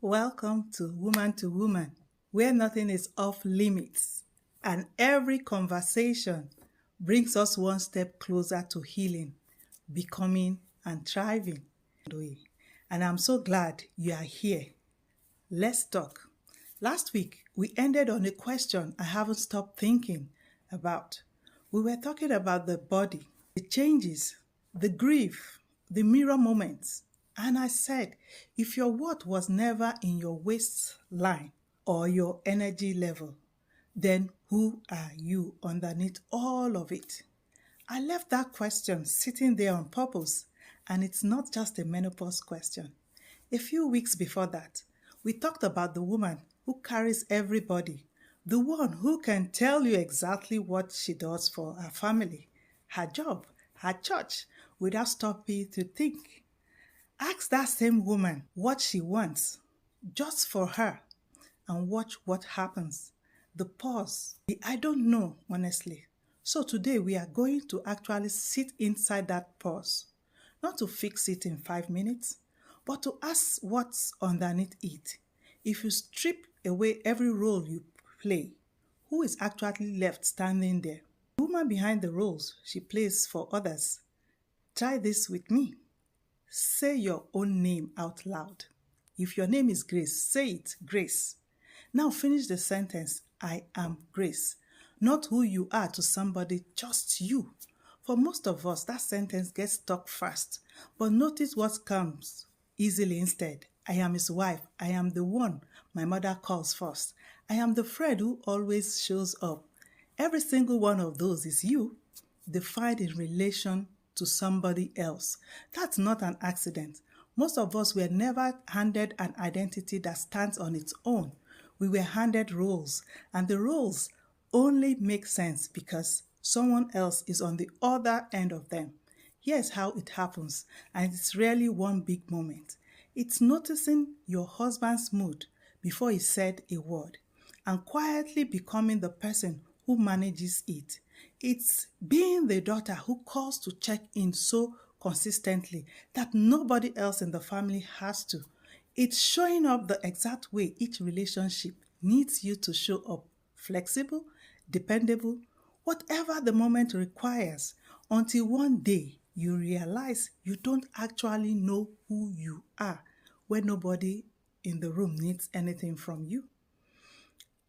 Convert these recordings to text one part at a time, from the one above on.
Welcome to Woman, where nothing is off limits and every conversation brings us one step closer to healing, becoming, and thriving. And I'm so glad you are here. Let's talk. Last week, we ended on a question I haven't stopped thinking about. We were talking about the body, the changes, the grief, the mirror moments. And I said, if your worth was never in your waistline or your energy level, then who are you underneath all of it? I left that question sitting there on purpose, and it's not just a menopause question. A few weeks before that, we talked about the woman who carries everybody, the one who can tell you exactly what she does for her family, her job, her church, without stopping to think. Ask that same woman what she wants, just for her, and watch what happens. The pause, the I don't know, honestly. So today we are going to actually sit inside that pause, not to fix it in 5 minutes, but to ask what's underneath it. If you strip away every role you play, who is actually left standing there? The woman behind the roles she plays for others. Try this with me. Say your own name out loud. If your name is Grace, say it, Grace. Now finish the sentence, I am Grace. Not who you are to somebody, just you. For most of us, that sentence gets stuck fast. But notice what comes easily instead. I am his wife. I am the one my mother calls first. I am the friend who always shows up. Every single one of those is you, defined in relation to somebody else. That's not an accident. Most of us were never handed an identity that stands on its own. We were handed roles, and the roles only make sense because someone else is on the other end of them. Here's how it happens, and it's really one big moment. It's noticing your husband's mood before he said a word, and quietly becoming the person who manages it. It's being the daughter who calls to check in so consistently that nobody else in the family has to. It's showing up the exact way each relationship needs you to show up, flexible, dependable, whatever the moment requires, until one day you realize you don't actually know who you are when nobody in the room needs anything from you.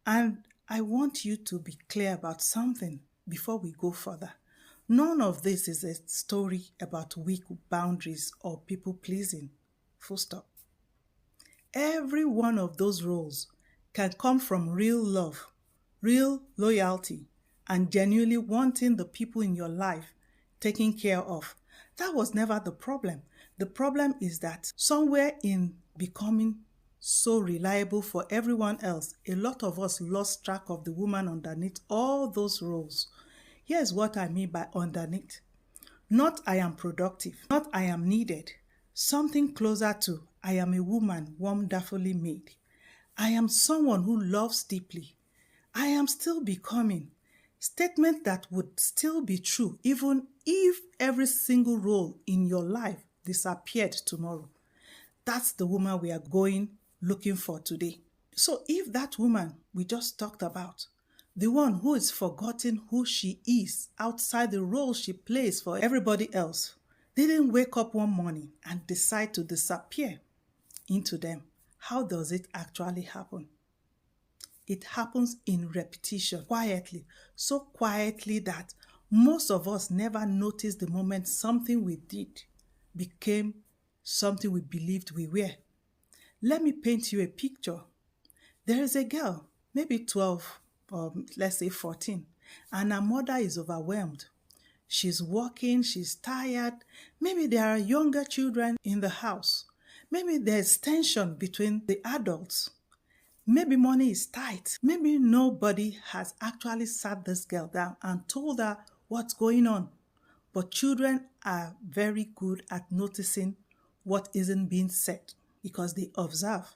And I want you to be clear about something before we go further. None of this is a story about weak boundaries or people pleasing. Full stop. Every one of those roles can come from real love, real loyalty, and genuinely wanting the people in your life taken care of. That was never the problem. The problem is that somewhere in becoming so reliable for everyone else, a lot of us lost track of the woman underneath all those roles. Here's what I mean by underneath. Not I am productive, not I am needed. Something closer to I am a woman wonderfully made. I am someone who loves deeply. I am still becoming. Statement that would still be true even if every single role in your life disappeared tomorrow. That's the woman we are going looking for today. So if that woman we just talked about, the one who is forgotten who she is outside the role she plays for everybody else, didn't wake up one morning and decide to disappear into them, how does it actually happen? It happens in repetition, quietly, so quietly that most of us never noticed the moment something we did became something we believed we were. Let me paint you a picture. There is a girl, maybe 12 or let's say 14, and her mother is overwhelmed. She's working, she's tired. Maybe there are younger children in the house. Maybe there's tension between the adults. Maybe money is tight. Maybe nobody has actually sat this girl down and told her what's going on. But children are very good at noticing what isn't being said because they observe.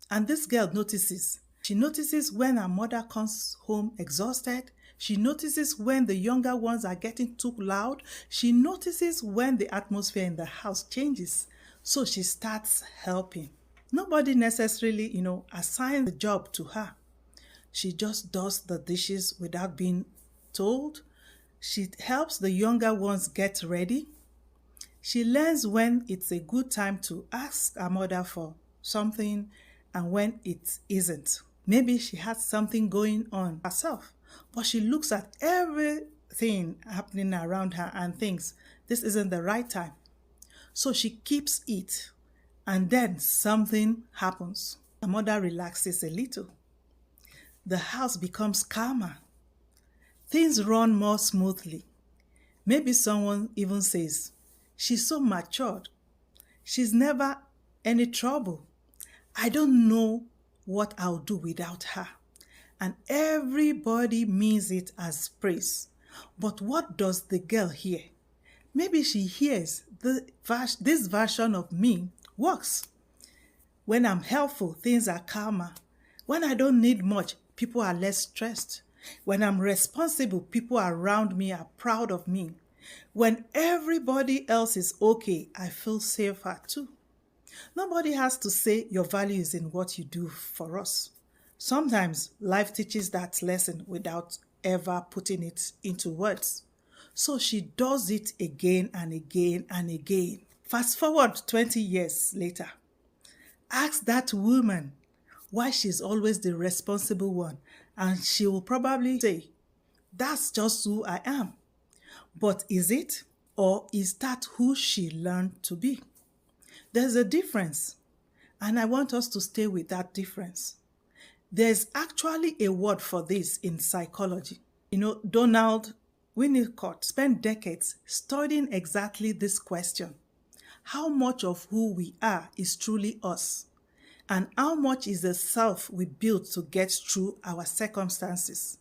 And this girl notices. She notices when her mother comes home exhausted. She notices when the younger ones are getting too loud. She notices when the atmosphere in the house changes. So she starts helping. Nobody necessarily, assigns the job to her. She just does the dishes without being told. She helps the younger ones get ready. She learns when it's a good time to ask her mother for something and when it isn't. Maybe she has something going on herself, but she looks at everything happening around her and thinks this isn't the right time. So she keeps it, and then something happens. The mother relaxes a little. The house becomes calmer. Things run more smoothly. Maybe someone even says, she's so matured. She's never any trouble. I don't know what I'll do without her. And everybody means it as praise. But what does the girl hear? Maybe she hears this version of me works. When I'm helpful, things are calmer. When I don't need much, people are less stressed. When I'm responsible, people around me are proud of me. When everybody else is okay, I feel safer too. Nobody has to say your value is in what you do for us. Sometimes life teaches that lesson without ever putting it into words. So she does it again and again and again. Fast forward 20 years later. Ask that woman why she's always the responsible one, and she will probably say, that's just who I am. But is it? Or is that who she learned to be? There's a difference, and I want us to stay with that difference. There's actually a word for this in psychology. Donald Winnicott spent decades studying exactly this question. How much of who we are is truly us? And how much is the self we build to get through our circumstances?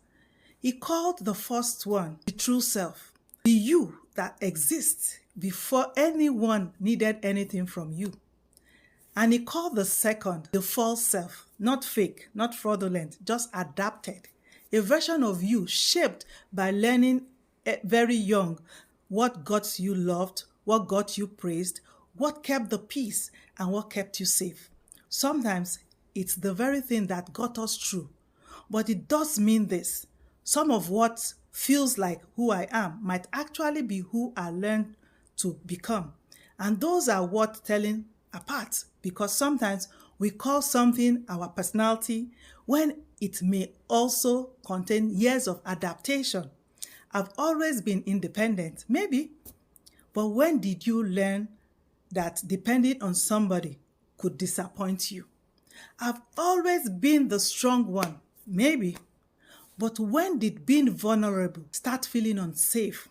He called the first one the true self, the you that exists before anyone needed anything from you. And he called the second the false self, not fake, not fraudulent, just adapted, a version of you shaped by learning very young what got you loved, what got you praised, what kept the peace, and what kept you safe. Sometimes it's the very thing that got us through. But it does mean this. Some of what feels like who I am might actually be who I learned to become. And those are worth telling apart, because sometimes we call something our personality when it may also contain years of adaptation. I've always been independent, maybe. But when did you learn that depending on somebody could disappoint you? I've always been the strong one, maybe. But when did being vulnerable start feeling unsafe?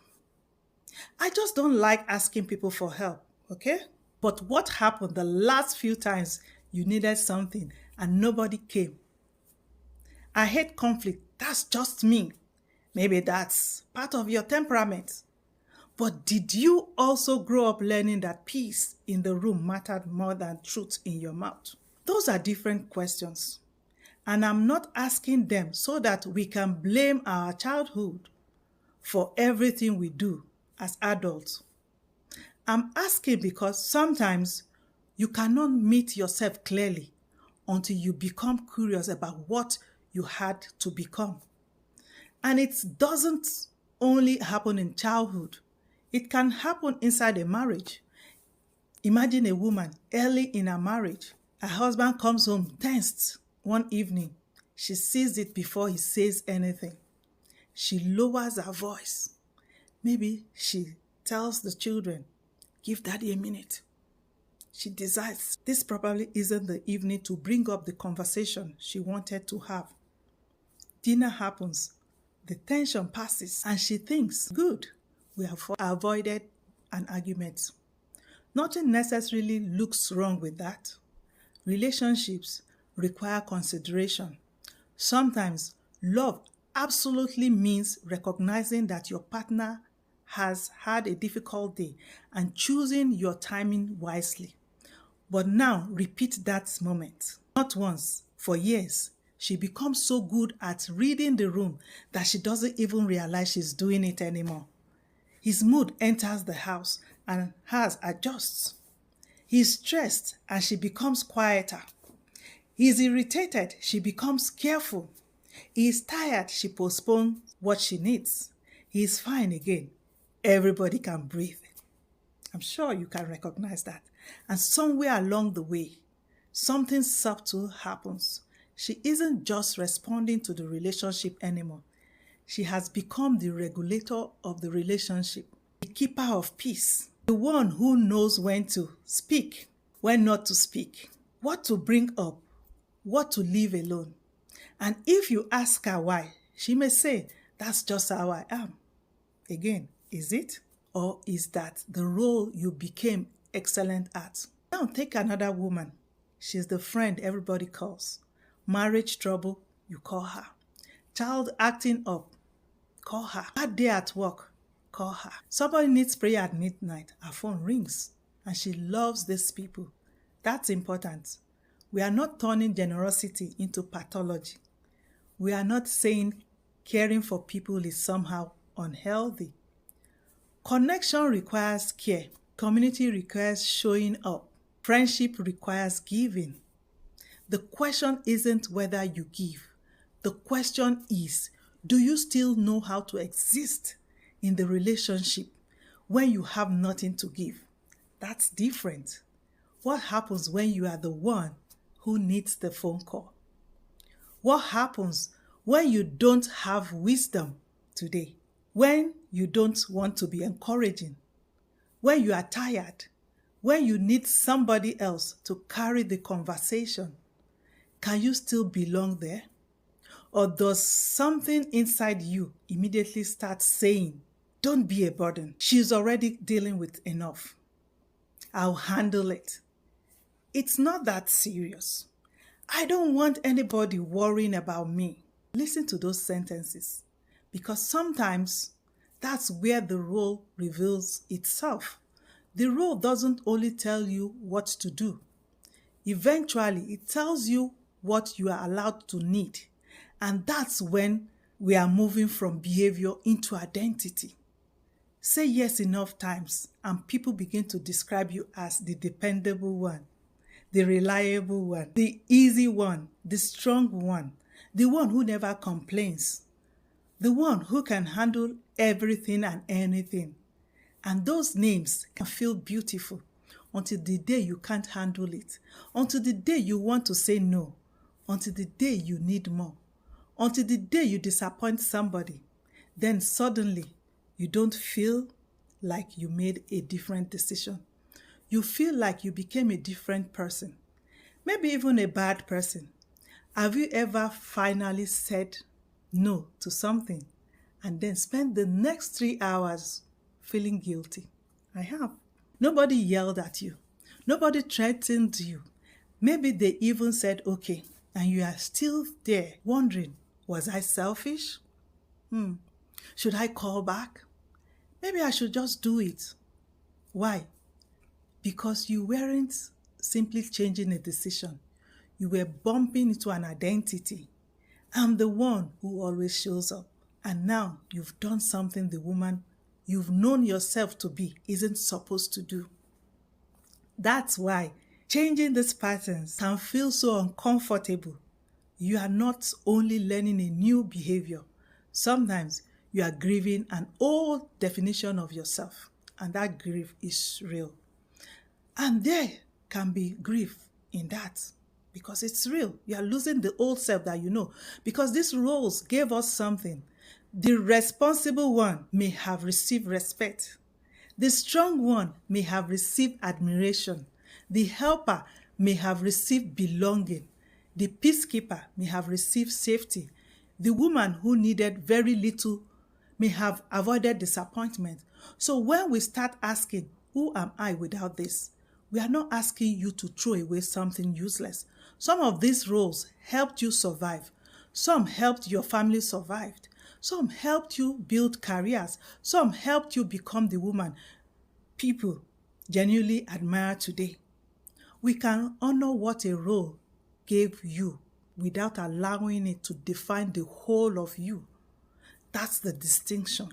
I just don't like asking people for help, okay? But what happened the last few times you needed something and nobody came? I hate conflict. That's just me. Maybe that's part of your temperament. But did you also grow up learning that peace in the room mattered more than truth in your mouth? Those are different questions. And I'm not asking them so that we can blame our childhood for everything we do as adults. I'm asking because sometimes you cannot meet yourself clearly until you become curious about what you had to become. And it doesn't only happen in childhood. It can happen inside a marriage. Imagine a woman early in her marriage. Her husband comes home tensed one evening. She sees it before he says anything. She lowers her voice. Maybe she tells the children, give daddy a minute. She decides this probably isn't the evening to bring up the conversation she wanted to have. Dinner happens. The tension passes and she thinks, good, we have avoided an argument. Nothing necessarily looks wrong with that. Relationships require consideration. Sometimes love absolutely means recognizing that your partner has had a difficult day and choosing your timing wisely. But now repeat that moment. Not once, for years. She becomes so good at reading the room that she doesn't even realize she's doing it anymore. His mood enters the house and hers adjusts. He's stressed and she becomes quieter. He is irritated, she becomes careful. He is tired, she postpones what she needs. He is fine again. Everybody can breathe. I'm sure you can recognize that. And somewhere along the way, something subtle happens. She isn't just responding to the relationship anymore. She has become the regulator of the relationship, the keeper of peace, the one who knows when to speak, when not to speak, what to bring up, what to leave alone. And if you ask her why, she may say, "That's just how I am." Again, is it? Or is that the role you became excellent at? Now take another woman. She's the friend everybody calls. Marriage trouble, you call her. Child acting up, call her. Bad day at work, call her. Somebody needs prayer at midnight, her phone rings. And she loves these people. That's important. We are not turning generosity into pathology. We are not saying caring for people is somehow unhealthy. Connection requires care. Community requires showing up. Friendship requires giving. The question isn't whether you give. The question is, do you still know how to exist in the relationship when you have nothing to give? That's different. What happens when you are the one who needs the phone call? What happens when you don't have wisdom today? When you don't want to be encouraging? When you are tired? When you need somebody else to carry the conversation? Can you still belong there? Or does something inside you immediately start saying, "Don't be a burden. She's already dealing with enough. I'll handle it." It's not that serious. I don't want anybody worrying about me. Listen to those sentences, because sometimes that's where the role reveals itself. The role doesn't only tell you what to do. Eventually, it tells you what you are allowed to need. And that's when we are moving from behavior into identity. Say yes enough times, and people begin to describe you as the dependable one, the reliable one, the easy one, the strong one, the one who never complains, the one who can handle everything and anything. And those names can feel beautiful until the day you can't handle it, until the day you want to say no, until the day you need more, until the day you disappoint somebody. Then suddenly you don't feel like you made a different decision. You feel like you became a different person, maybe even a bad person. Have you ever finally said no to something and then spent the next 3 hours feeling guilty? I have. Nobody yelled at you. Nobody threatened you. Maybe they even said okay, and you are still there wondering, was I selfish? Should I call back? Maybe I should just do it. Why? Because you weren't simply changing a decision. You were bumping into an identity. I'm the one who always shows up. And now you've done something the woman you've known yourself to be isn't supposed to do. That's why changing these patterns can feel so uncomfortable. You are not only learning a new behavior, sometimes you are grieving an old definition of yourself, and that grief is real. And there can be grief in that because it's real. You are losing the old self that you know, because these roles gave us something. The responsible one may have received respect. The strong one may have received admiration. The helper may have received belonging. The peacekeeper may have received safety. The woman who needed very little may have avoided disappointment. So when we start asking, who am I without this? We are not asking you to throw away something useless. Some of these roles helped you survive. Some helped your family survive. Some helped you build careers. Some helped you become the woman people genuinely admire today. We can honor what a role gave you without allowing it to define the whole of you. That's the distinction.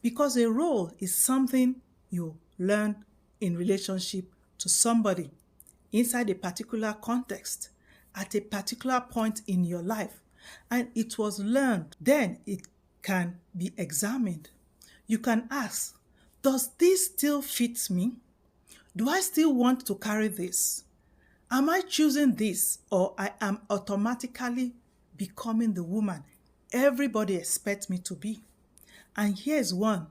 Because a role is something you learn in relationship to somebody inside a particular context. at a particular point in your life and it was learned, then it can be examined. You can ask, does this still fit me? Do I still want to carry this? Am I choosing this, or I am automatically becoming the woman everybody expects me to be? And here's one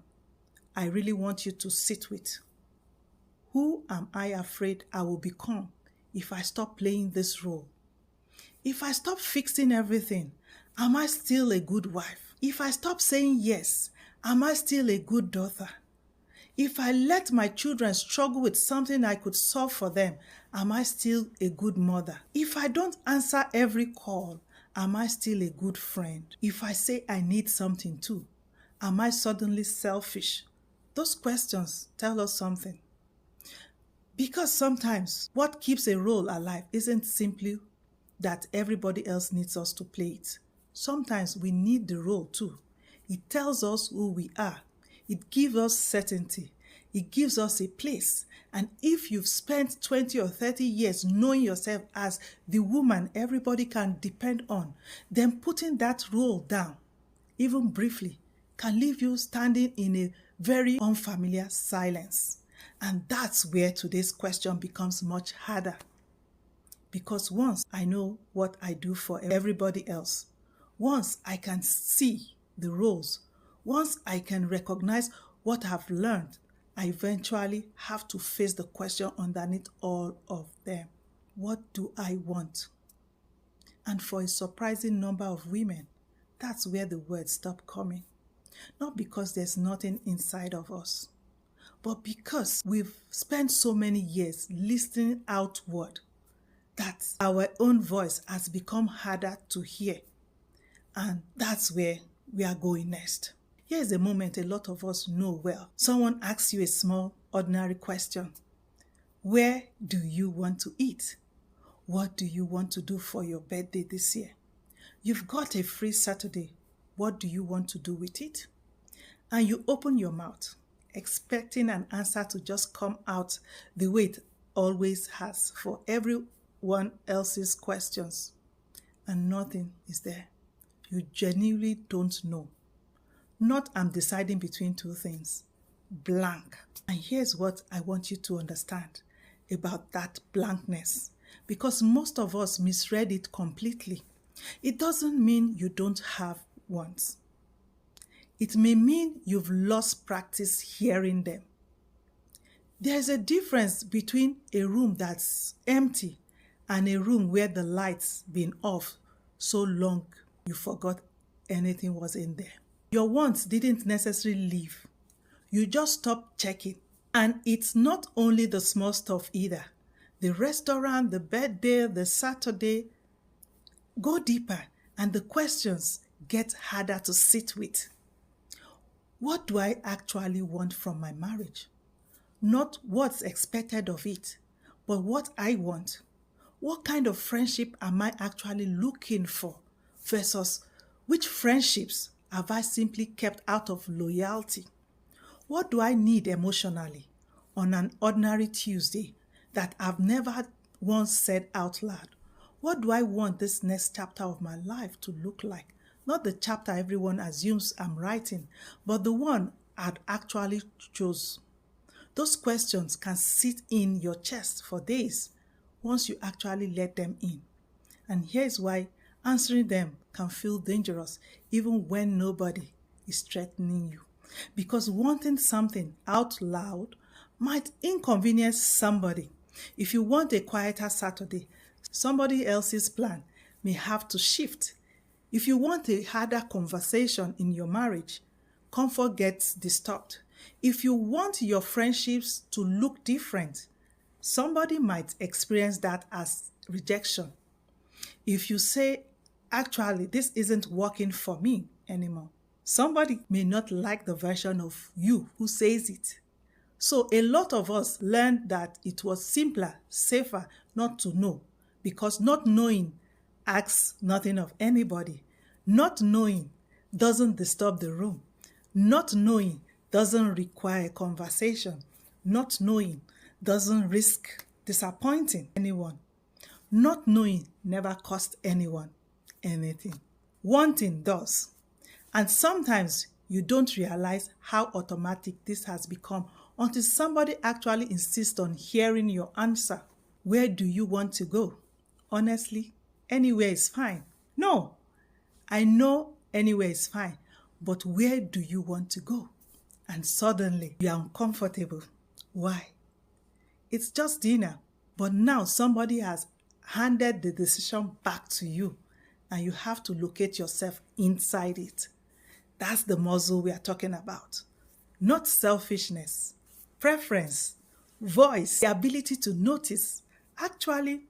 I really want you to sit with. Who am I afraid I will become if I stop playing this role? If I stop fixing everything, am I still a good wife? If I stop saying yes, am I still a good daughter? If I let my children struggle with something I could solve for them, am I still a good mother? If I don't answer every call, am I still a good friend? If I say I need something too, am I suddenly selfish? Those questions tell us something. Because sometimes what keeps a role alive isn't simply that everybody else needs us to play it. Sometimes we need the role too. It tells us who we are. It gives us certainty. It gives us a place. And if you've spent 20 or 30 years knowing yourself as the woman everybody can depend on, then putting that role down, even briefly, can leave you standing in a very unfamiliar silence. And that's where today's question becomes much harder. Because once I know what I do for everybody else, once I can see the roles, once I can recognize what I've learned, I eventually have to face the question underneath all of them. What do I want? And for a surprising number of women, that's where the words stop coming. Not because there's nothing inside of us, but because we've spent so many years listening outward that our own voice has become harder to hear. And that's where we are going next. Here's a moment a lot of us know well. Someone asks you a small, ordinary question. Where do you want to eat? What do you want to do for your birthday this year? You've got a free Saturday. What do you want to do with it? And you open your mouth, expecting an answer to just come out the way it always has for everyone else's questions. And nothing is there. You genuinely don't know. Not I'm deciding between two things. Blank. And here's what I want you to understand about that blankness. Because most of us misread it completely. It doesn't mean you don't have wants. It may mean you've lost practice hearing them. There's a difference between a room that's empty and a room where the lights been off so long you forgot anything was in there. Your wants didn't necessarily leave. You just stopped checking. And it's not only the small stuff either. The restaurant, the birthday, the Saturday. Go deeper and the questions get harder to sit with. What do I actually want from my marriage? Not what's expected of it, but what I want. What kind of friendship am I actually looking for versus which friendships have I simply kept out of loyalty? What do I need emotionally on an ordinary Tuesday that I've never once said out loud? What do I want this next chapter of my life to look like? Not the chapter everyone assumes I'm writing, but the one I'd actually chose. Those questions can sit in your chest for days once you actually let them in. And here's why answering them can feel dangerous even when nobody is threatening you. Because wanting something out loud might inconvenience somebody. If you want a quieter Saturday, somebody else's plan may have to shift. If you want a harder conversation in your marriage, comfort gets disturbed. If you want your friendships to look different, somebody might experience that as rejection. If you say, actually, this isn't working for me anymore, somebody may not like the version of you who says it. So a lot of us learned that it was simpler, safer not to know, because not knowing asks nothing of anybody. Not knowing doesn't disturb the room. Not knowing doesn't require a conversation. Not knowing doesn't risk disappointing anyone. Not knowing never cost anyone anything. Wanting does. And sometimes you don't realize how automatic this has become until somebody actually insists on hearing your answer. Where do you want to go? Honestly, anywhere is fine. No, I know anywhere is fine, but where do you want to go? And suddenly you are uncomfortable. Why? It's just dinner, but now somebody has handed the decision back to you and you have to locate yourself inside it. That's the muscle we are talking about. Not selfishness, preference, voice, the ability to notice. Actually,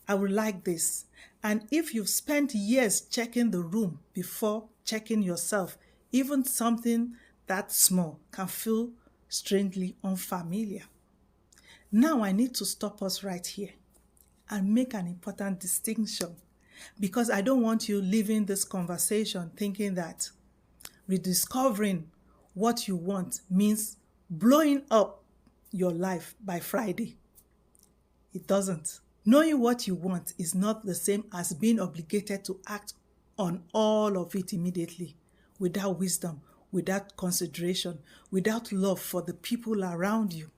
I would like this. And if you've spent years checking the room before checking yourself, even something that small can feel strangely unfamiliar. Now I need to stop us right here and make an important distinction, because I don't want you leaving this conversation thinking that rediscovering what you want means blowing up your life by Friday. It doesn't. Knowing what you want is not the same as being obligated to act on all of it immediately, without wisdom, without consideration, without love for the people around you.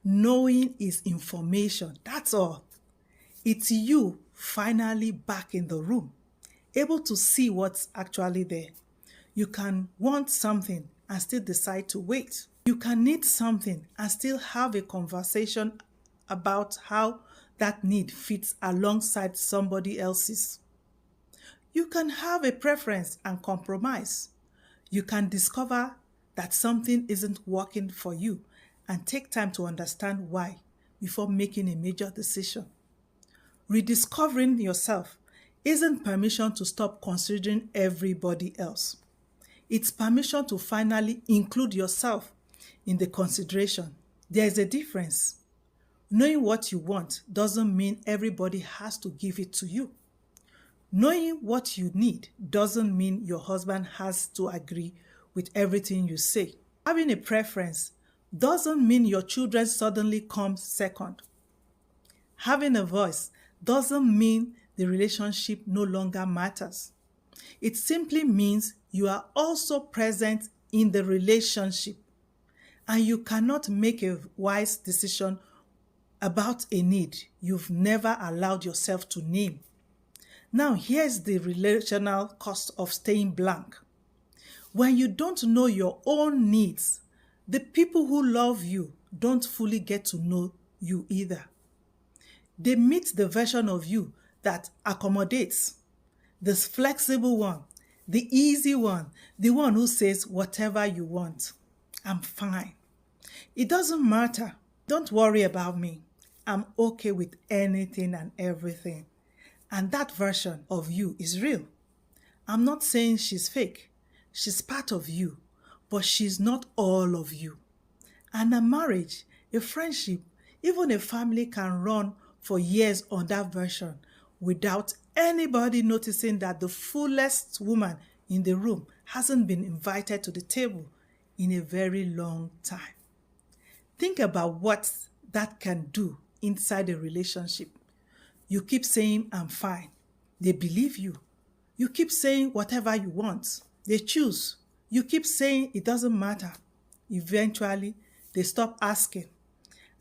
Knowing is information, that's all. It's you finally back in the room, able to see what's actually there. You can want something and still decide to wait. You can need something and still have a conversation about how that need fits alongside somebody else's. You can have a preference and compromise. You can discover that something isn't working for you and take time to understand why before making a major decision. Rediscovering yourself isn't permission to stop considering everybody else. It's permission to finally include yourself in the consideration. There is a difference. Knowing what you want doesn't mean everybody has to give it to you. Knowing what you need doesn't mean your husband has to agree with everything you say. Having a preference doesn't mean your children suddenly come second. Having a voice doesn't mean the relationship no longer matters. It simply means you are also present in the relationship, and you cannot make a wise decision about a need you've never allowed yourself to name. Now, here's the relational cost of staying blank. When you don't know your own needs, the people who love you don't fully get to know you either. They meet the version of you that accommodates, this flexible one, the easy one, the one who says whatever you want. I'm fine. It doesn't matter. Don't worry about me. I'm okay with anything and everything. And that version of you is real. I'm not saying she's fake. She's part of you, but she's not all of you. And a marriage, a friendship, even a family can run for years on that version without anybody noticing that the fullest woman in the room hasn't been invited to the table in a very long time. Think about what that can do inside a relationship. You keep saying, I'm fine. They believe you. You keep saying whatever you want. They choose. You keep saying it doesn't matter. Eventually, they stop asking.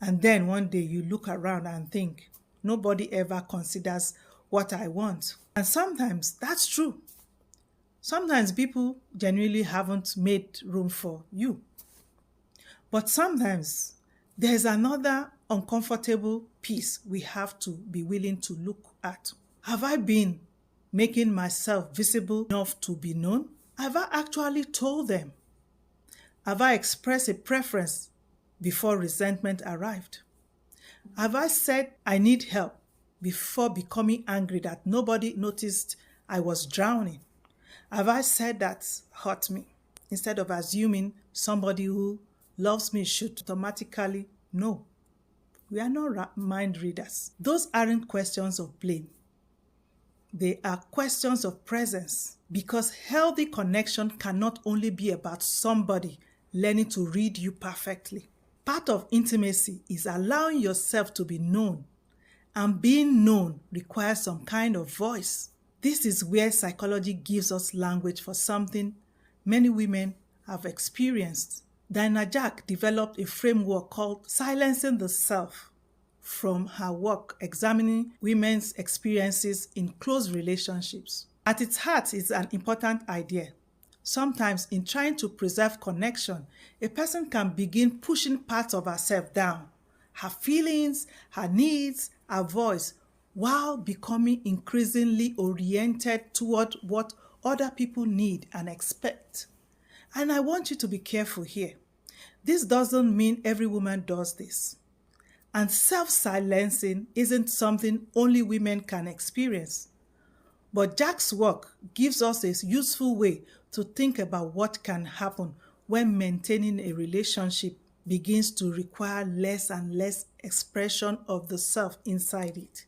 And then one day you look around and think, nobody ever considers what I want. And sometimes that's true. Sometimes people genuinely haven't made room for you. But sometimes there's another uncomfortable piece we have to be willing to look at. Have I been making myself visible enough to be known? Have I actually told them? Have I expressed a preference before resentment arrived? Have I said I need help before becoming angry that nobody noticed I was drowning? Have I said that hurt me instead of assuming somebody who loves me should automatically know? We are not mind readers. Those aren't questions of blame. They are questions of presence, because healthy connection cannot only be about somebody learning to read you perfectly. Part of intimacy is allowing yourself to be known And being known requires some kind of voice. This is where psychology gives us language for something many women have experienced. Diana Jack developed a framework called Silencing the Self from her work examining women's experiences in close relationships. At its heart is an important idea. Sometimes in trying to preserve connection, a person can begin pushing parts of herself down, her feelings, her needs, her voice, while becoming increasingly oriented toward what other people need and expect. And I want you to be careful here. This doesn't mean every woman does this. And self-silencing isn't something only women can experience. But Jack's work gives us a useful way to think about what can happen when maintaining a relationship begins to require less and less expression of the self inside it.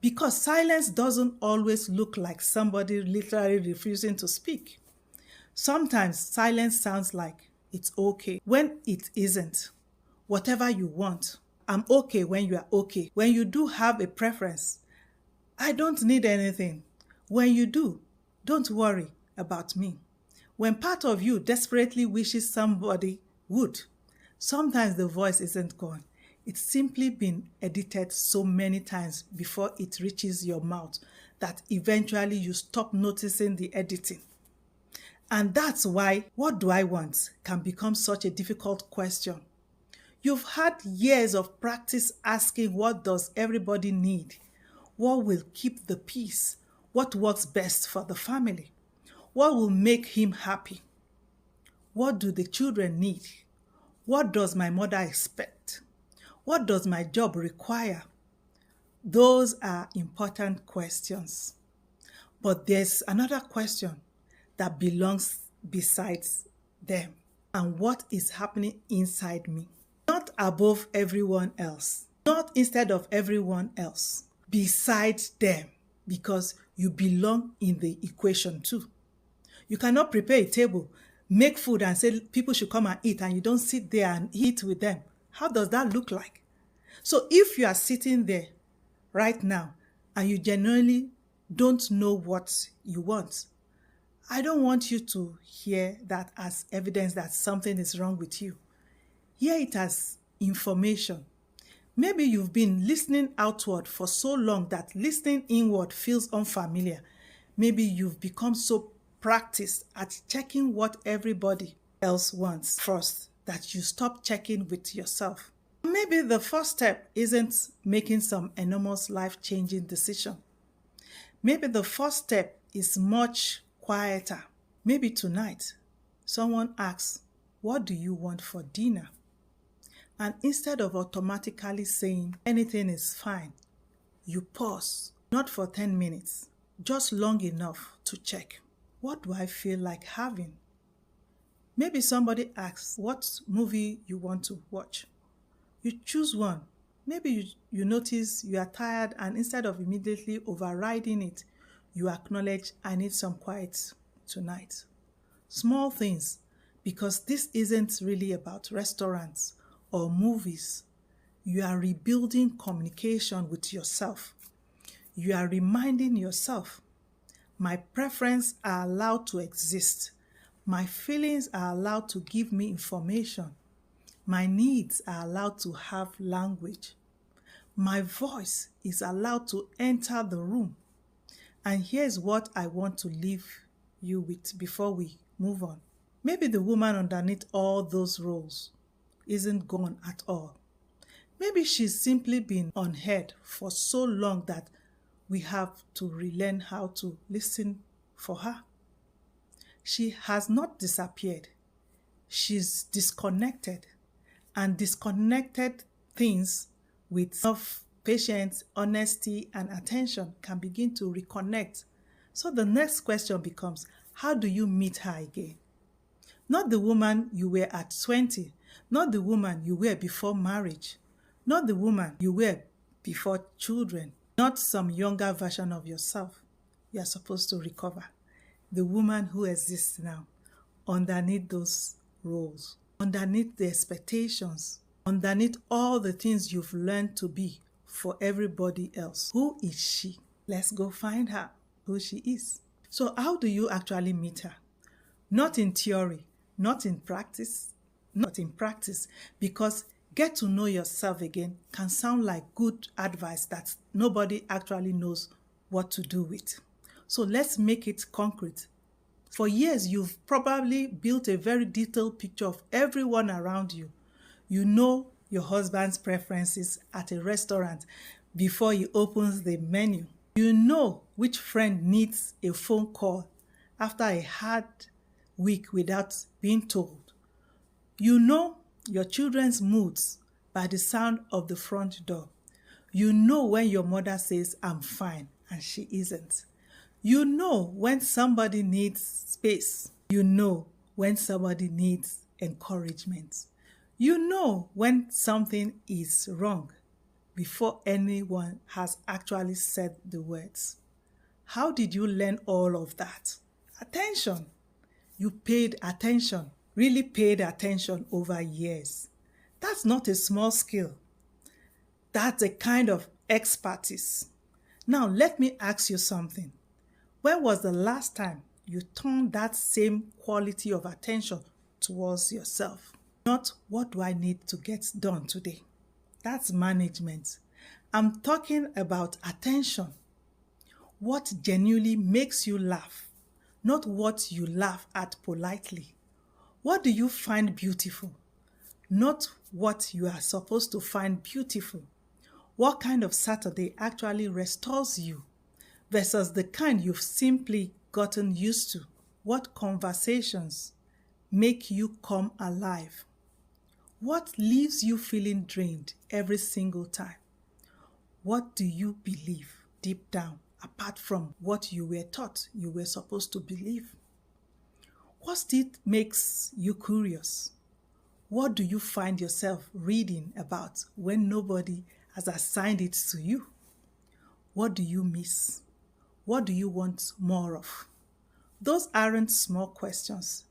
Because silence doesn't always look like somebody literally refusing to speak. Sometimes silence sounds like it's okay when it isn't. Whatever you want. I'm okay when you are okay. When you do have a preference, I don't need anything. When you do, don't worry about me. When part of you desperately wishes somebody would, sometimes the voice isn't gone. It's simply been edited so many times before it reaches your mouth that eventually you stop noticing the editing. And that's why what do I want can become such a difficult question. You've had years of practice asking what does everybody need? What will keep the peace? What works best for the family? What will make him happy? What do the children need? What does my mother expect? What does my job require? Those are important questions. But there's another question that belongs besides them. And what is happening inside me? Not above everyone else. Not instead of everyone else. Besides them. Because you belong in the equation too. You cannot prepare a table, make food and say people should come and eat, and you don't sit there and eat with them. How does that look like? So if you are sitting there right now and you genuinely don't know what you want, I don't want you to hear that as evidence that something is wrong with you. Hear it as information. Maybe you've been listening outward for so long that listening inward feels unfamiliar. Maybe you've become so practiced at checking what everybody else wants first that you stop checking with yourself. Maybe the first step isn't making some enormous life-changing decision. Maybe the first step is much quieter. Maybe tonight, someone asks, "What do you want for dinner?" And instead of automatically saying anything is fine, you pause, not for 10 minutes, just long enough to check. What do I feel like having? Maybe somebody asks what movie you want to watch. You choose one. Maybe you notice you are tired, and instead of immediately overriding it, you acknowledge, "I need some quiet tonight." Small things, because this isn't really about restaurants or movies. You are rebuilding communication with yourself. You are reminding yourself, my preferences are allowed to exist. My feelings are allowed to give me information. My needs are allowed to have language. My voice is allowed to enter the room. And here's what I want to leave you with before we move on. Maybe the woman underneath all those roles isn't gone at all. Maybe she's simply been unheard for so long that we have to relearn how to listen for her. She has not disappeared. She's disconnected. And disconnected things with enough patience, honesty, and attention can begin to reconnect. So the next question becomes, how do you meet her again? Not the woman you were at 20, not the woman you were before marriage, not the woman you were before children, not some younger version of yourself you are supposed to recover. The woman who exists now, underneath those roles, underneath the expectations, underneath all the things you've learned to be for everybody else. Who is she? Let's go find her, who she is. So how do you actually meet her? Not in theory, not in practice, because get to know yourself again can sound like good advice that nobody actually knows what to do with. So let's make it concrete. For years, you've probably built a very detailed picture of everyone around you. You know your husband's preferences at a restaurant before he opens the menu. You know which friend needs a phone call after a hard week without being told. You know your children's moods by the sound of the front door. You know when your mother says, "I'm fine," and she isn't. You know when somebody needs space. You know when somebody needs encouragement. You know when something is wrong before anyone has actually said the words. How did you learn all of that? Attention. You paid attention, really paid attention over years. That's not a small skill. That's a kind of expertise. Now, let me ask you something. When was the last time you turned that same quality of attention towards yourself? Not, what do I need to get done today? That's management. I'm talking about attention. What genuinely makes you laugh, not what you laugh at politely. What do you find beautiful, not what you are supposed to find beautiful. What kind of Saturday actually restores you versus the kind you've simply gotten used to? What conversations make you come alive? What leaves you feeling drained every single time? What do you believe deep down, apart from what you were taught you were supposed to believe? What still makes you curious? What do you find yourself reading about when nobody has assigned it to you? What do you miss? What do you want more of? Those aren't small questions.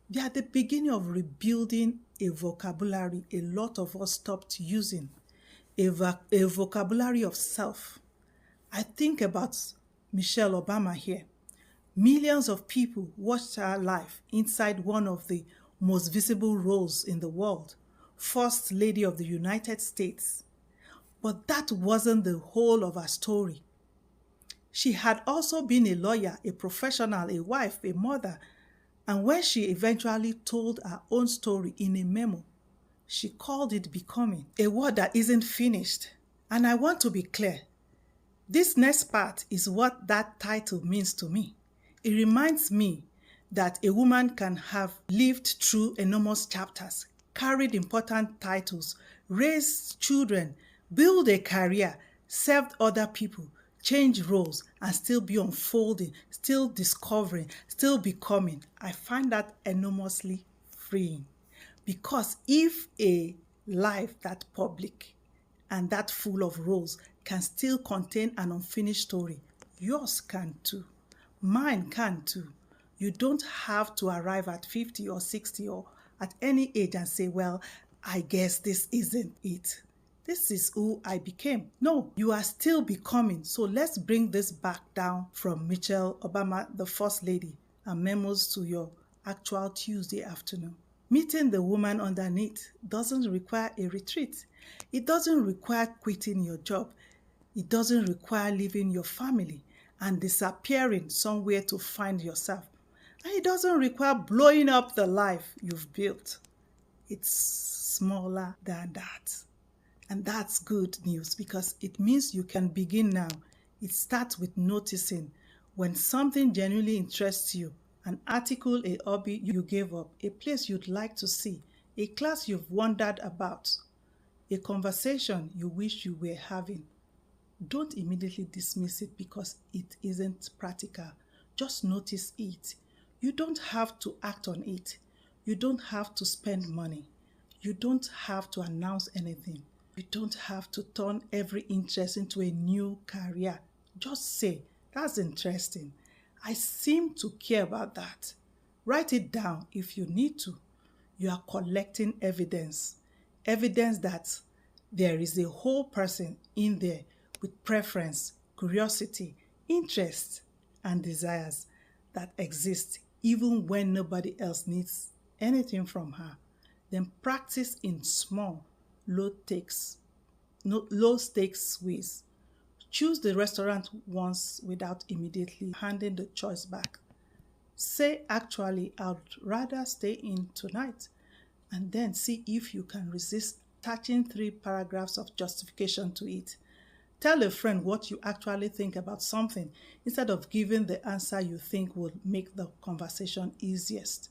They are the beginning of rebuilding a vocabulary a lot of us stopped using, a vocabulary of self. I think about Michelle Obama here. Millions of people watched her life inside one of the most visible roles in the world, First Lady of the United States. But that wasn't the whole of her story. She had also been a lawyer, a professional, a wife, a mother, and when she eventually told her own story in a memo, she called it becoming, a word that isn't finished. And I want to be clear. This next part is what that title means to me. It reminds me that a woman can have lived through enormous chapters, carried important titles, raised children, built a career, served other people, changed roles, and still be unfolding, still discovering, still becoming. I find that enormously freeing. Because if a life that public and that full of roles can still contain an unfinished story, yours can too. Mine can too. You don't have to arrive at 50 or 60 or at any age and say, well, I guess this isn't it. This is who I became. No, you are still becoming. So let's bring this back down from Michelle Obama, the First Lady, and memos to your actual Tuesday afternoon. Meeting the woman underneath doesn't require a retreat. It doesn't require quitting your job. It doesn't require leaving your family and disappearing somewhere to find yourself. And it doesn't require blowing up the life you've built. It's smaller than that. And that's good news because it means you can begin now. It starts with noticing when something genuinely interests you, an article, a hobby you gave up, a place you'd like to see, a class you've wondered about, a conversation you wish you were having. Don't immediately dismiss it because it isn't practical. Just notice it. You don't have to act on it. You don't have to spend money. You don't have to announce anything. You don't have to turn every interest into a new career. Just say, that's interesting. I seem to care about that. Write it down if you need to. You are collecting evidence. Evidence that There is a whole person in there with preference, curiosity, interests, and desires that exist even when nobody else needs anything from her. Then practice in small, low stakes ways. Choose the restaurant once without immediately handing the choice back. Say, actually, I'd rather stay in tonight, and then see if you can resist attaching 3 paragraphs of justification to it. Tell a friend what you actually think about something instead of giving the answer you think will make the conversation easiest.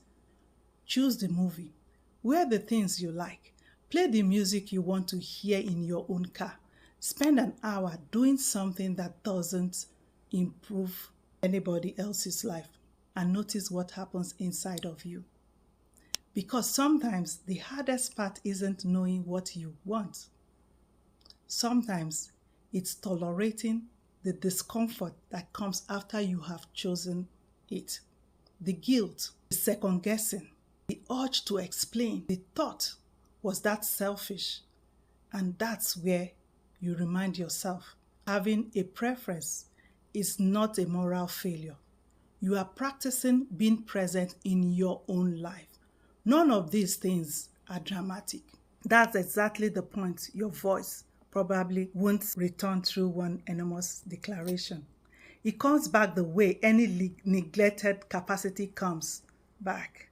Choose the movie. Wear the things you like. Play the music you want to hear in your own car. Spend an hour doing something that doesn't improve anybody else's life, and notice what happens inside of you. Because sometimes the hardest part isn't knowing what you want. Sometimes it's tolerating the discomfort that comes after you have chosen it. The guilt, the second guessing, the urge to explain, the thought, was that selfish? And that's where you remind yourself, having a preference is not a moral failure. You are practicing being present in your own life. None of these things are dramatic. That's exactly the point. Your voice probably won't return through one enormous declaration. It comes back the way any neglected capacity comes back.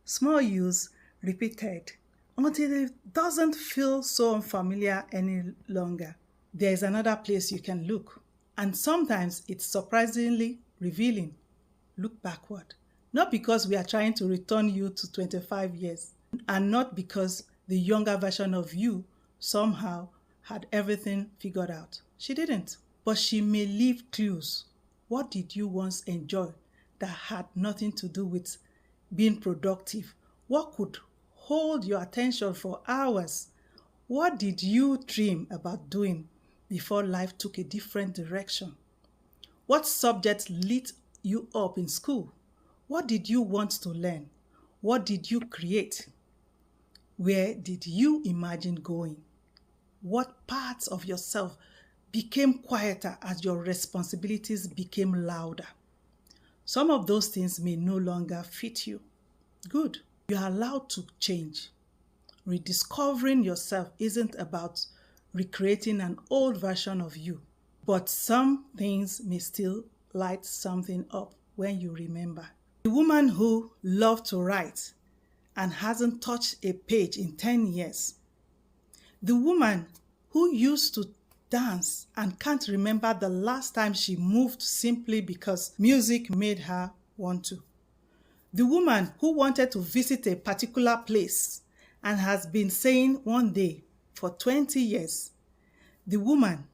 Small use, repeated, until it doesn't feel so unfamiliar any longer. There is another place you can look, and sometimes it's surprisingly revealing. Look backward. Not because we are trying to return you to 25 years, and not because the younger version of you somehow had everything figured out. She didn't. But she may leave clues. What did you once enjoy that had nothing to do with being productive? What could hold your attention for hours? What did you dream about doing before life took a different direction? What subjects lit you up in school? What did you want to learn? What did you create? Where did you imagine going? What parts of yourself became quieter as your responsibilities became louder? Some of those things may no longer fit you. Good. You are allowed to change. Rediscovering yourself isn't about recreating an old version of you, but some things may still light something up when you remember. The woman who loved to write and hasn't touched a page in 10 years. The woman who used to dance and can't remember the last time she moved simply because music made her want to. The woman who wanted to visit a particular place and has been saying one day for 20 years. The woman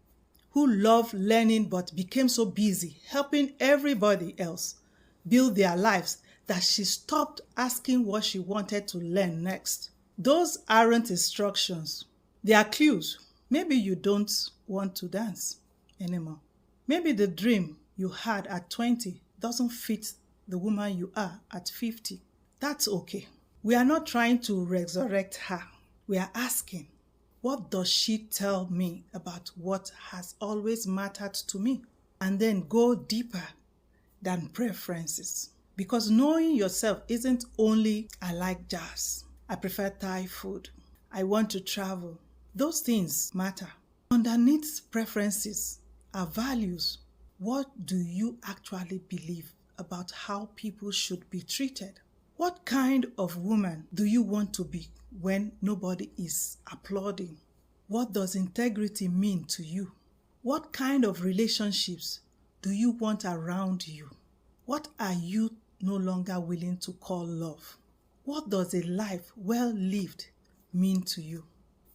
who loved learning but became so busy helping everybody else build their lives that she stopped asking what she wanted to learn next. Those aren't instructions. They are clues. Maybe you don't want to dance anymore. Maybe the dream you had at 20 doesn't fit the woman you are at 50. That's okay. We are not trying to resurrect her. We are asking, what does she tell me about what has always mattered to me? And then go deeper than preferences. Because knowing yourself isn't only, I like jazz, I prefer Thai food, I want to travel. Those things matter. Underneath preferences are values. What do you actually believe about how people should be treated? What kind of woman do you want to be when nobody is applauding? What does integrity mean to you? What kind of relationships do you want around you? What are you no longer willing to call love? What does a life well lived mean to you?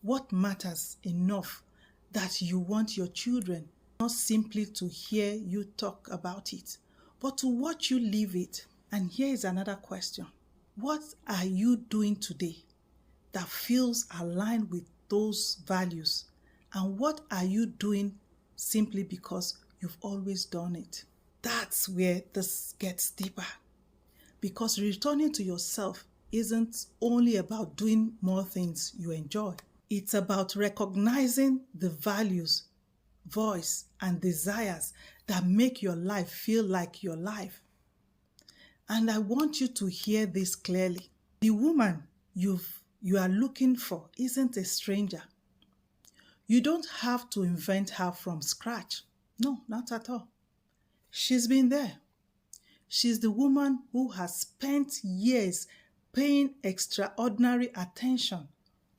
What matters enough that you want your children not simply to hear you talk about it, but to watch you live it? And here is another question. What are you doing today that feels aligned with those values? And what are you doing simply because you've always done it? That's where this gets deeper. Because returning to yourself isn't only about doing more things you enjoy. It's about recognizing the values, voice, and desires that make your life feel like your life. And I want you to hear this clearly. The woman you are looking for isn't a stranger. You don't have to invent her from scratch. No, not at all. She's been there. She's the woman who has spent years paying extraordinary attention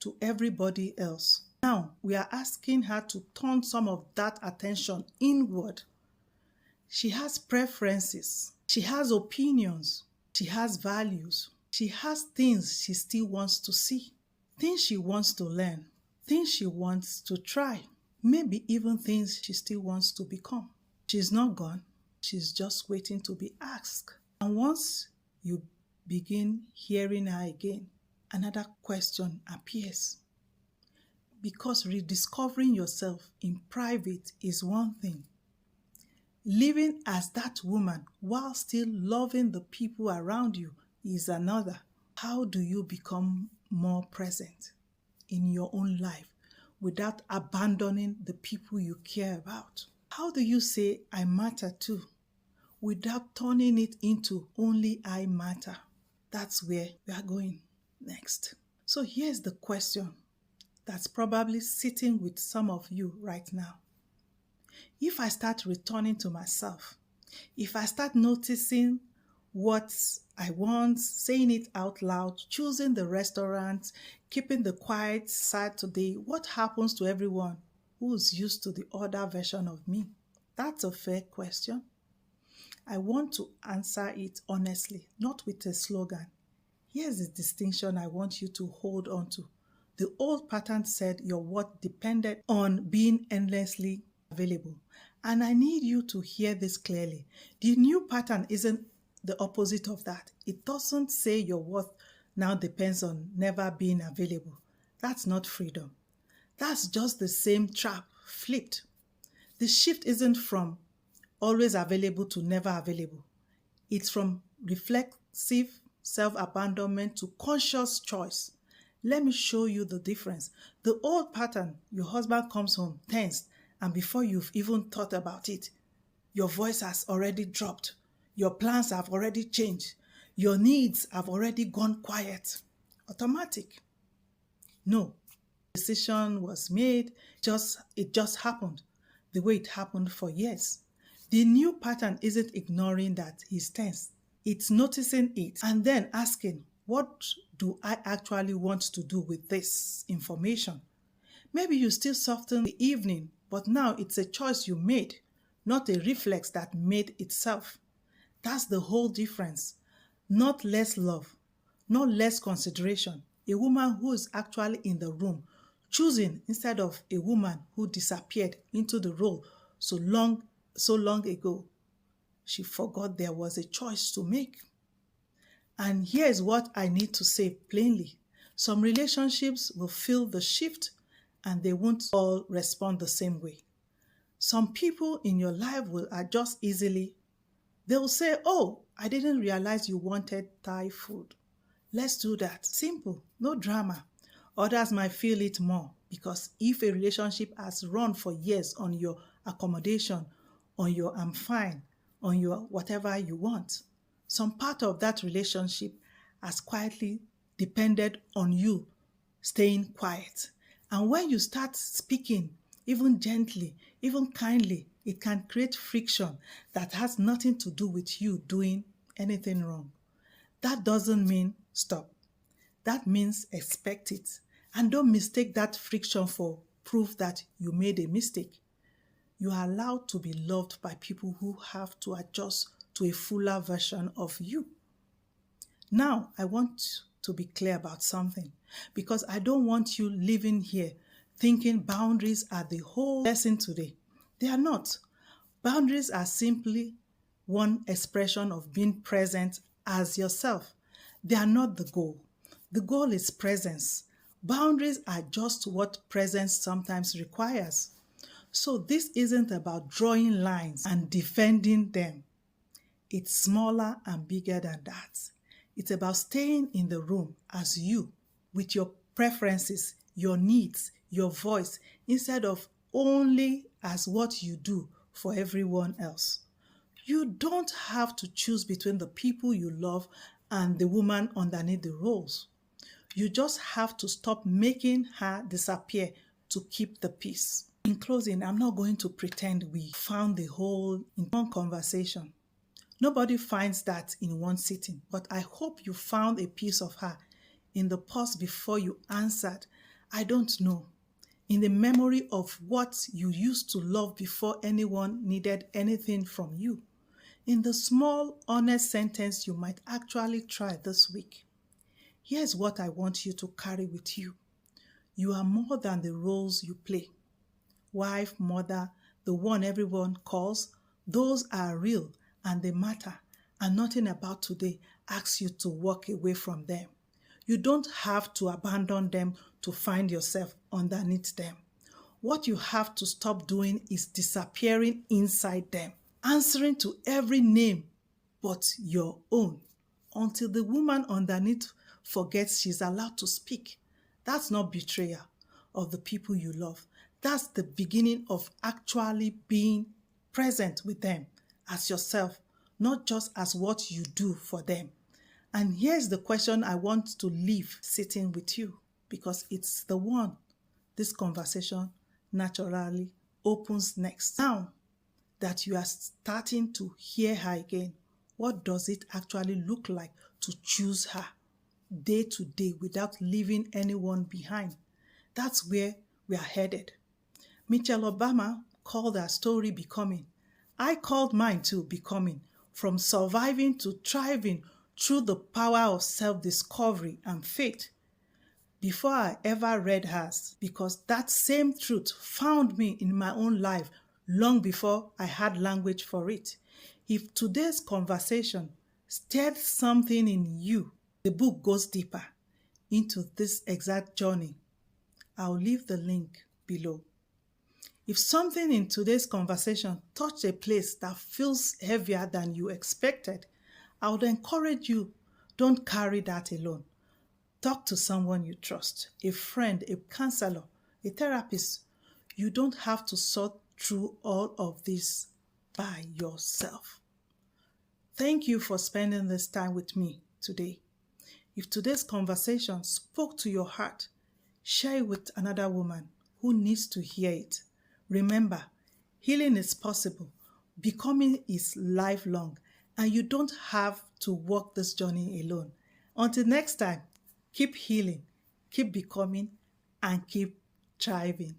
to everybody else. Now, we are asking her to turn some of that attention inward. She has preferences. She has opinions. She has values. She has things she still wants to see, things she wants to learn, things she wants to try, maybe even things she still wants to become. She's not gone. She's just waiting to be asked. And once you begin hearing her again, another question appears. Because rediscovering yourself in private is one thing. Living as that woman while still loving the people around you is another. How do you become more present in your own life without abandoning the people you care about? How do you say, I matter too, without turning it into only I matter? That's where we are going next. So here's the question that's probably sitting with some of you right now. If I start returning to myself, if I start noticing what I want, saying it out loud, choosing the restaurant, keeping the quiet side today, what happens to everyone who's used to the other version of me? That's a fair question. I want to answer it honestly, not with a slogan. Here's the distinction I want you to hold on to. The old pattern said your worth depended on being endlessly available. And I need you to hear this clearly. The new pattern isn't the opposite of that. It doesn't say your worth now depends on never being available. That's not freedom. That's just the same trap flipped. The shift isn't from always available to never available. It's from reflexive self-abandonment to conscious choice. Let me show you the difference. The old pattern, your husband comes home tensed, and before you've even thought about it, your voice has already dropped. Your plans have already changed. Your needs have already gone quiet. Automatic. No. Decision was made. It just happened the way it happened for years. The new pattern isn't ignoring that he's tense. It's noticing it and then asking, what do I actually want to do with this information? Maybe you still soften the evening, but now it's a choice you made, not a reflex that made itself. That's the whole difference. Not less love, not less consideration. A woman who is actually in the room, choosing instead of a woman who disappeared into the role so long ago. She forgot there was a choice to make. And here's what I need to say plainly. Some relationships will feel the shift and they won't all respond the same way. Some people in your life will adjust easily. They'll say, oh, I didn't realize you wanted Thai food. Let's do that. Simple, no drama. Others might feel it more because if a relationship has run for years on your accommodation, on your I'm fine, on your whatever you want, some part of that relationship has quietly depended on you staying quiet. And when you start speaking, even gently, even kindly, it can create friction that has nothing to do with you doing anything wrong. That doesn't mean stop. That means expect it. And don't mistake that friction for proof that you made a mistake. You are allowed to be loved by people who have to adjust to a fuller version of you. Now, I want to be clear about something because I don't want you living here thinking boundaries are the whole lesson today. They are not. Boundaries are simply one expression of being present as yourself. They are not the goal. The goal is presence. Boundaries are just what presence sometimes requires. So this isn't about drawing lines and defending them. It's smaller and bigger than that. It's about staying in the room as you, with your preferences, your needs, your voice, instead of only as what you do for everyone else. You don't have to choose between the people you love and the woman underneath the roles. You just have to stop making her disappear to keep the peace. In closing, I'm not going to pretend we found the whole in one conversation. Nobody finds that in one sitting, but I hope you found a piece of her in the pause before you answered, I don't know, in the memory of what you used to love before anyone needed anything from you, in the small, honest sentence you might actually try this week. Here's what I want you to carry with you. You are more than the roles you play. Wife, mother, the one everyone calls, those are real and they matter, and nothing about today asks you to walk away from them. You don't have to abandon them to find yourself underneath them. What you have to stop doing is disappearing inside them, answering to every name but your own, until the woman underneath forgets she's allowed to speak. That's not betrayal of the people you love. That's the beginning of actually being present with them as yourself, not just as what you do for them. And here's the question I want to leave sitting with you, because it's the one this conversation naturally opens next. Now that you are starting to hear her again, what does it actually look like to choose her day to day without leaving anyone behind? That's where we are headed. Michelle Obama called her story Becoming. I called mine too Becoming, from surviving to thriving through the power of self-discovery and faith. Before I ever read hers, because that same truth found me in my own life long before I had language for it. If today's conversation stirred something in you, the book goes deeper into this exact journey. I'll leave the link below. If something in today's conversation touched a place that feels heavier than you expected, I would encourage you, don't carry that alone. Talk to someone you trust, a friend, a counselor, a therapist. You don't have to sort through all of this by yourself. Thank you for spending this time with me today. If today's conversation spoke to your heart, share it with another woman who needs to hear it. Remember, healing is possible, becoming is lifelong, and you don't have to walk this journey alone. Until next time, keep healing, keep becoming, and keep thriving.